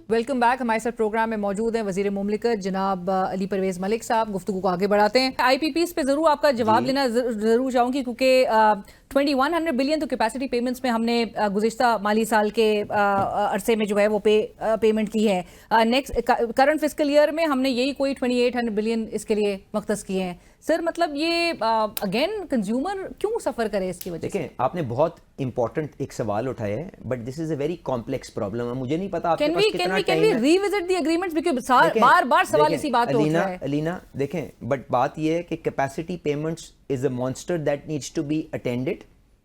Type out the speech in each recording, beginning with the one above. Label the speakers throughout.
Speaker 1: Welcome back. हमारे साथ programme में मौजूद हैं वजीर मुमलिकत जनाब अली परवेज मलिक साहब। गुफ्तगू को आगे बढ़ाते हैं। IPPs पे जरूर आपका जवाब लेना जरूर चाहूंगी, क्योंकि 2100 बिलियन तो कैपेसिटी पेमेंट्स में हमने गुज़िश्ता माली साल के अरसे में जो है वो पेमेंट की है। नेक्स्ट करंट फिस्कल ईयर में हमने यही कोई 2800 बिलियन इसके लिए मख्तस किए हैं। सर मतलब ये अगेन कंज्यूमर क्यों सफर करे इसकी वजह से?
Speaker 2: देखें, आपने बहुत इंपॉर्टेंट एक सवाल उठाया है, but this is a very complex problem. मुझे नहीं पता आपके पास कितना टाइम है।
Speaker 1: रिविजिट द एग्रीमेंट्स, बिकॉज़ बार-बार सवाल इसी बात पे उठ रहा है।
Speaker 2: अलीना देखें, बट बात ये है कि capacity payments is a monster that needs to be attended.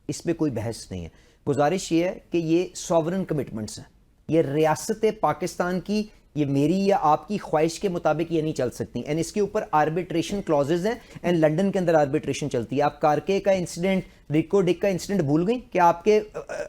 Speaker 2: इस पे कोई बहस नहीं है। गुजारिश ये है कि ये सॉवरन कमिटमेंट्स हैं, ये रियासत पाकिस्तान की, ये मेरी या आपकी ख्वाहिश के मुताबिक ये नहीं चल सकती। एंड इसके ऊपर आर्बिट्रेशन क्लॉजेज हैं, एंड लंदन के अंदर आर्बिट्रेशन चलती है। आप कारके का इंसिडेंट, रिको डिक का इंसिडेंट भूल गई कि आपके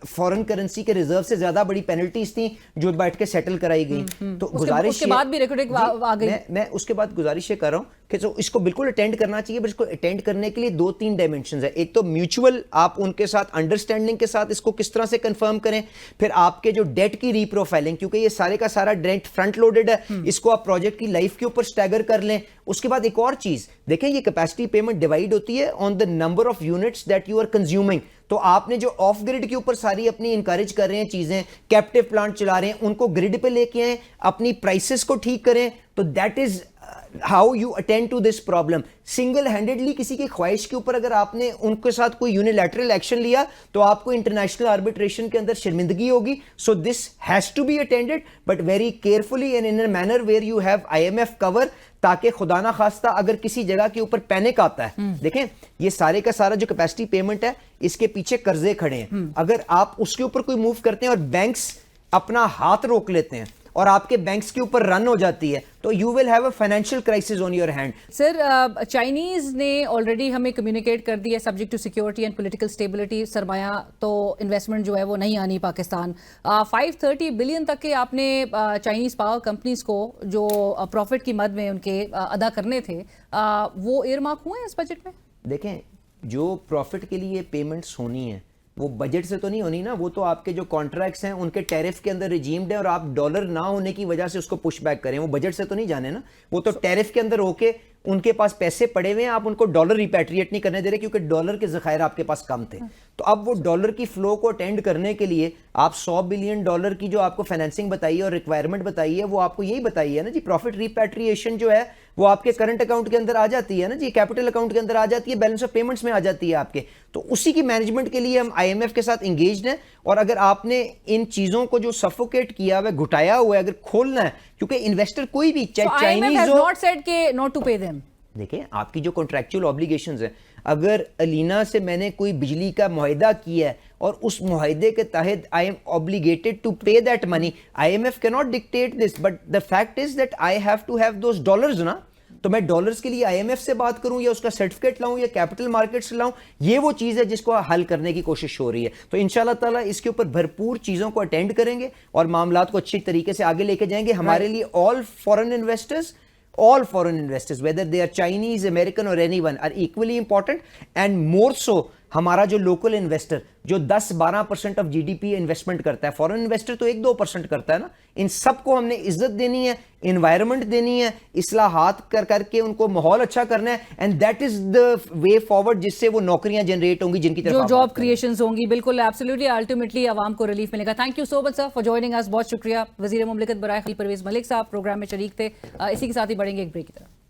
Speaker 2: फॉरेन करेंसी के रिजर्व से ज्यादा बड़ी पेनल्टीज थी जो बैठ के सेटल कराई गई। तो गुजारिश
Speaker 1: उसके बाद भी रिको डिक आ गई।
Speaker 2: मैं उसके बाद गुजारिश ये कर रहा हूं कि तो इसको बिल्कुल अटेंड करना चाहिए, बट इसको अटेंड करने के लिए 2-3 डायमेंशंस है। एक तो म्यूचुअल, आप उनके साथ अंडरस्टैंडिंग के साथ इसको किस तरह से कंफर्म करें। फिर आपके जो डेट की रीप्रोफाइलिंग, क्योंकि ये सारे का सारा डेट फ्रंट लोडेड है, इसको आप प्रोजेक्ट की लाइफ के ऊपर स्टैगर कर लें। उसके बाद एक और चीज देखें, ये कैपेसिटी पेमेंट डिवाइड होती है on the number of units that you are consuming. तो आपने जो ऑफ ग्रिड के ऊपर सारी अपनी इंकरेज कर रहे हैं चीजें, कैप्टिव प्लांट चला रहे हैं, उनको ग्रिड पे लेके आए, अपनी प्राइसेस को ठीक करें। तो that is how you attend to this problem. Single handedly किसी की ख्वाहिश के ऊपर अगर आपने उनके साथ कोई यूनिलैटरल एक्शन लिया तो आपको इंटरनेशनल आर्बिट्रेशन के अंदर शर्मिंदगी होगी। So this has to be attended, but very carefully and in a manner where you have IMF cover, ताकि खुदा ना खास्ता अगर किसी जगह के ऊपर पैनिक आता है। देखें, ये सारे का सारा जो कैपेसिटी पेमेंट है, इसके पीछे कर्जे खड़े हैं। अगर आप उसके ऊपर कोई मूव करते हैं और बैंक्स अपना हाथ रोक लेते हैं और आपके बैंक्स के ऊपर रन हो जाती है, तो you will have a financial crisis on your hand.
Speaker 1: Sir Chinese ने ऑलरेडी हमें कम्युनिकेट कर दिया, subject to security and political stability, सरमाया तो इन्वेस्टमेंट जो है वो नहीं आनी पाकिस्तान। 530 बिलियन तक के आपने चाइनीज पावर कंपनीज को जो प्रॉफिट की मद में उनके अदा करने थे, वो एयरमार्क हुए हैं इस बजट में?
Speaker 2: देखें, जो प्रॉफिट के लिए पेमेंट्स होनी है वो बजट से तो नहीं होनी ना, वो तो आपके जो कॉन्ट्रैक्ट्स हैं उनके टैरिफ के अंदर रिजीम्ड है, और आप डॉलर ना होने की वजह से उसको पुश बैक करें, वो बजट से तो नहीं जाने ना। वो तो टैरिफ के अंदर होके उनके पास पैसे पड़े हुए हैं, आप उनको डॉलर रिपैट्रिएट नहीं करने दे रहे, क्योंकि डॉलर के ज़खायर आपके पास कम थे। तो अब वो डॉलर की फ्लो को अटेंड करने के लिए आप $100 बिलियन की जो आपको फाइनेंसिंग बताई है और रिक्वायरमेंट बताई है, वो आपको यही बताई है ना जी। प्रॉफिट रिपैट्रिएशन जो है वो आपके करंट अकाउंट के अंदर आ जाती है ना जी, कैपिटल अकाउंट के अंदर आ जाती है, बैलेंस ऑफ पेमेंट्स में आ जाती है आपके। तो उसी की मैनेजमेंट के लिए हम IMF के साथ एंगेज्ड हैं। और अगर आपने इन चीजों को जो सफोकेट किया हुआ, घुटाया हुआ है, अगर खोलना है, क्योंकि इन्वेस्टर कोई भी चाहे चाइनीज हो, देखिए आपकी जो कॉन्ट्रैक्चुअल ऑब्लिगेशंस है, अगर अलीना से मैंने कोई बिजली का मुआहिदा किया है और उस मुआहिदे के तहत I am obligated to pay that money, IMF can not dictate this, but the fact is that I have to have those dollars ना। तो मैं डॉलर्स के लिए IMF से बात करूं या उसका सर्टिफिकेट लाऊं या कैपिटल मार्केट से लाऊं, ये वो चीज है जिसको हल करने की कोशिश हो रही है। तो इंशाल्लाह ताला इसके ऊपर भरपूर चीजों को अटेंड करेंगे और मामलात को अच्छी तरीके से आगे लेके जाएंगे। हमारे लिए all foreign investors whether they are Chinese, American or anyone are equally important, and more so हमारा जो लोकल इन्वेस्टर जो 10-12% ऑफ GDP इन्वेस्टमेंट करता है, फॉरेन इन्वेस्टर तो 1-2% करता है ना। इन सबको हमने इज्जत देनी है, इन्वायरमेंट देनी है, इस्लाहात करके उनको माहौल अच्छा करना है, and that is the way forward, जिससे वो नौकरियां जनरेट होंगी, जिनकी तरफ
Speaker 1: जो जॉब क्रिएशंस होंगी। बिल्कुल, एब्सोल्युटली, अल्टीमेटली आवाम को रिलीफ मिलेगा। Thank you so much sir for joining us. बहुत शुक्रिया। वजीर मुमलिकत बराए अली परवेज मलिक साहब प्रोग्राम में शरीक थे। इसी के साथ ही बढ़ेंगे एक ब्रेक की तरफ।